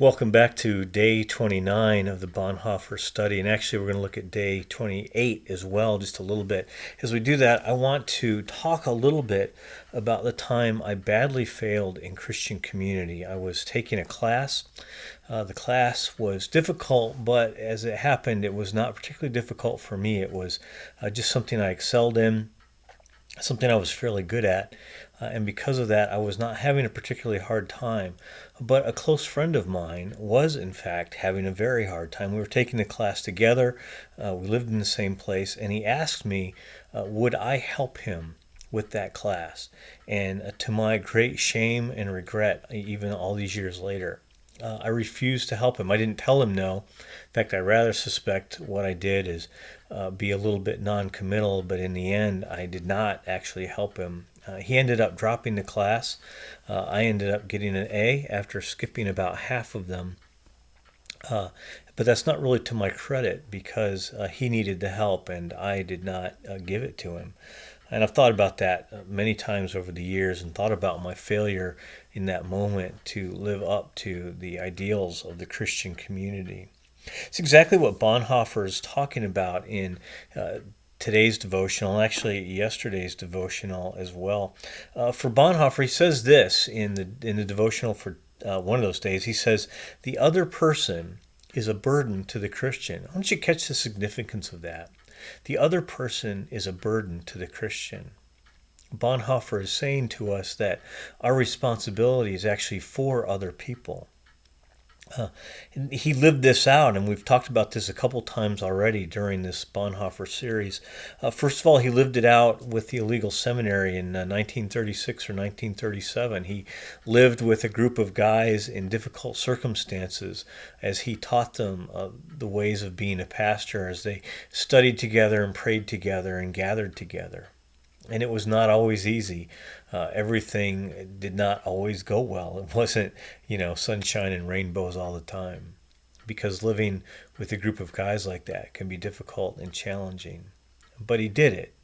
Welcome back to day 29 of the Bonhoeffer study. And actually, we're going to look at day 28 as well, just a little bit. As we do that, I want to talk a little bit about the time I badly failed in Christian community. I was taking a class. The class was difficult, but as it happened, it was not particularly difficult for me. It was just something I excelled in, something I was fairly good at. And because of that, I was not having a particularly hard time. But a close friend of mine was, in fact, having a very hard time. We were taking the class together. We lived in the same place. And he asked me, would I help him with that class? And to my great shame and regret, even all these years later, I refused to help him. I didn't tell him no. In fact, I rather suspect what I did is be a little bit non-committal, but in the end, I did not actually help him. He ended up dropping the class. I ended up getting an A after skipping about half of them. But that's not really to my credit because he needed the help and I did not give it to him. And I've thought about that many times over the years and thought about my failure in that moment to live up to the ideals of the Christian community. It's exactly what Bonhoeffer is talking about in today's devotional, and actually yesterday's devotional as well. For Bonhoeffer, he says this in the devotional for one of those days. He says, "The other person is a burden to the Christian." I want you to catch the significance of that. The other person is a burden to the Christian. Bonhoeffer is saying to us that our responsibility is actually for other people. He lived this out, and we've talked about this a couple times already during this Bonhoeffer series. First of all, he lived it out with the illegal seminary in 1936 or 1937. He lived with a group of guys in difficult circumstances as he taught them the ways of being a pastor, as they studied together and prayed together and gathered together. And it was not always easy. Everything did not always go well. It wasn't, sunshine and rainbows all the time. Because living with a group of guys like that can be difficult and challenging. But he did it.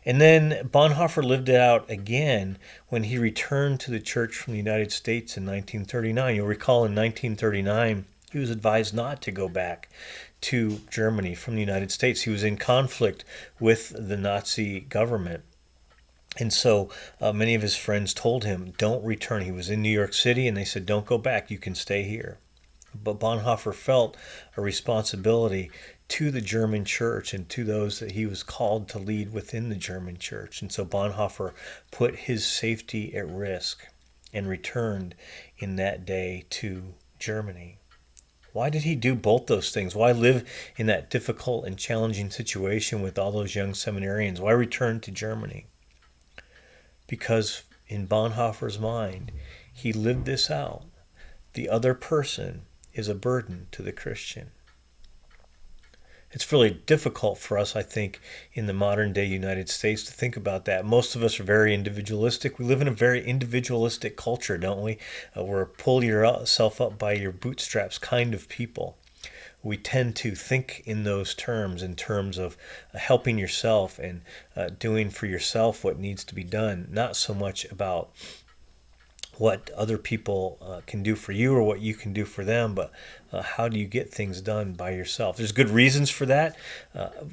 And then Bonhoeffer lived it out again when he returned to the church from the United States in 1939. You'll recall in 1939, he was advised not to go back to Germany from the United States. He was in conflict with the Nazi government. And so many of his friends told him, don't return. He was in New York City, and they said, don't go back. You can stay here. But Bonhoeffer felt a responsibility to the German church and to those that he was called to lead within the German church. And so Bonhoeffer put his safety at risk and returned in that day to Germany. Why did he do both those things? Why live in that difficult and challenging situation with all those young seminarians? Why return to Germany? Because in Bonhoeffer's mind, he lived this out. The other person is a burden to the Christian. It's really difficult for us, I think, in the modern day United States to think about that. Most of us are very individualistic. We live in a very individualistic culture, don't we? We're a pull yourself up by your bootstraps kind of people. We tend to think in those terms, in terms of helping yourself and doing for yourself what needs to be done, not so much about what other people can do for you or what you can do for them, but how do you get things done by yourself? There's good reasons for that.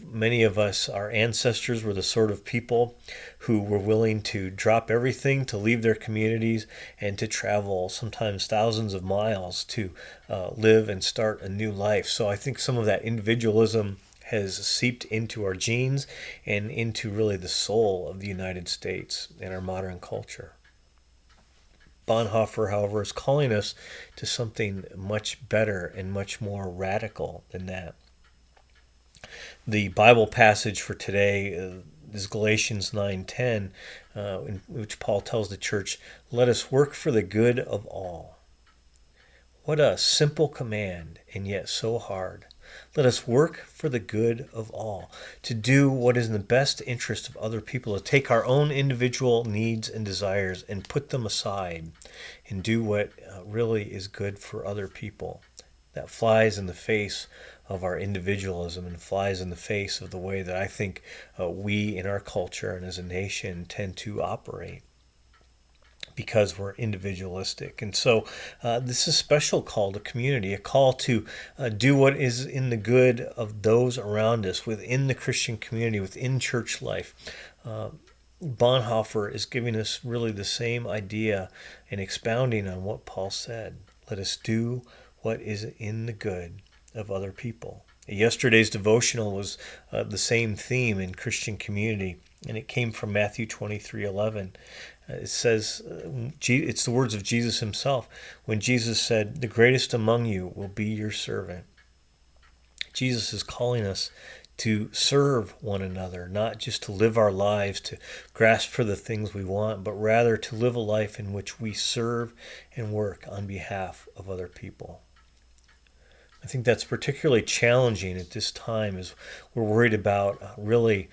Many of us, our ancestors were the sort of people who were willing to drop everything, to leave their communities, and to travel sometimes thousands of miles to live and start a new life. So I think some of that individualism has seeped into our genes and into really the soul of the United States and our modern culture. Bonhoeffer, however, is calling us to something much better and much more radical than that. The Bible passage for today is Galatians 9:10, in which Paul tells the church, "Let us work for the good of all." What a simple command, and yet so hard. Let us work for the good of all, to do what is in the best interest of other people, to take our own individual needs and desires and put them aside and do what really is good for other people. That flies in the face of our individualism and flies in the face of the way that I think we in our culture and as a nation tend to operate. because we're individualistic. And so this is a special call to community, a call to do what is in the good of those around us within the Christian community, within church life. Bonhoeffer is giving us really the same idea and expounding on what Paul said. Let us do what is in the good of other people. Yesterday's devotional was the same theme in Christian community, and it came from Matthew 23:11. It says, it's the words of Jesus himself, when Jesus said, "The greatest among you will be your servant." Jesus is calling us to serve one another, not just to live our lives, to grasp for the things we want, but rather to live a life in which we serve and work on behalf of other people. I think that's particularly challenging at this time as we're worried about really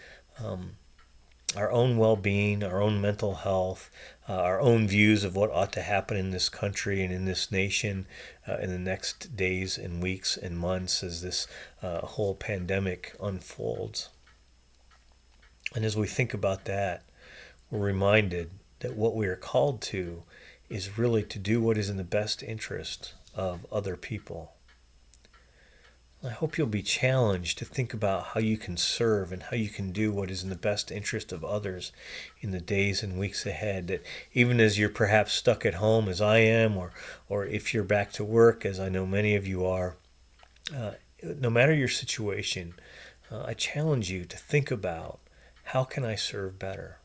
our own well-being, our own mental health, our own views of what ought to happen in this country and in this nation in the next days and weeks and months as this whole pandemic unfolds. And as we think about that, we're reminded that what we are called to is really to do what is in the best interest of other people. I hope you'll be challenged to think about how you can serve and how you can do what is in the best interest of others in the days and weeks ahead. That even as you're perhaps stuck at home as I am, or if you're back to work as I know many of you are, no matter your situation, I challenge you to think about how can I serve better?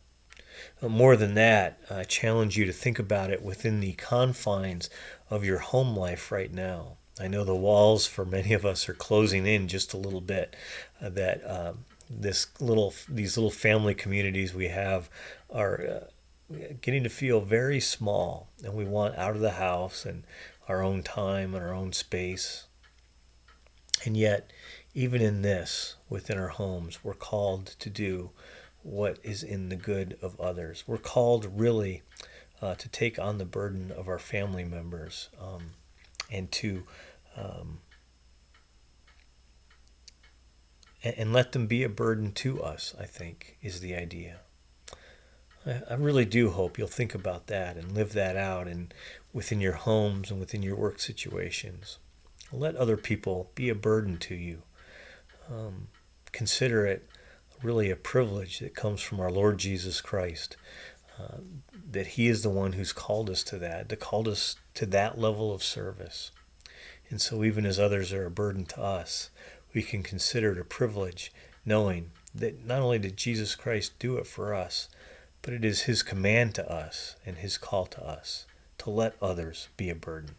More than that, I challenge you to think about it within the confines of your home life right now. I know the walls for many of us are closing in just a little bit. These little family communities we have are getting to feel very small, and we want out of the house and our own time and our own space. And yet, even in this, within our homes, we're called to do what is in the good of others. We're called really to take on the burden of our family members. And to and let them be a burden to us, I think, is the idea. I really do hope you'll think about that and live that out and within your homes and within your work situations. Let other people be a burden to you. Consider it really a privilege that comes from our Lord Jesus Christ, that He is the one who's called us to that, called us to that level of service. And so even as others are a burden to us, we can consider it a privilege, knowing that not only did Jesus Christ do it for us, but it is His command to us and His call to us to let others be a burden.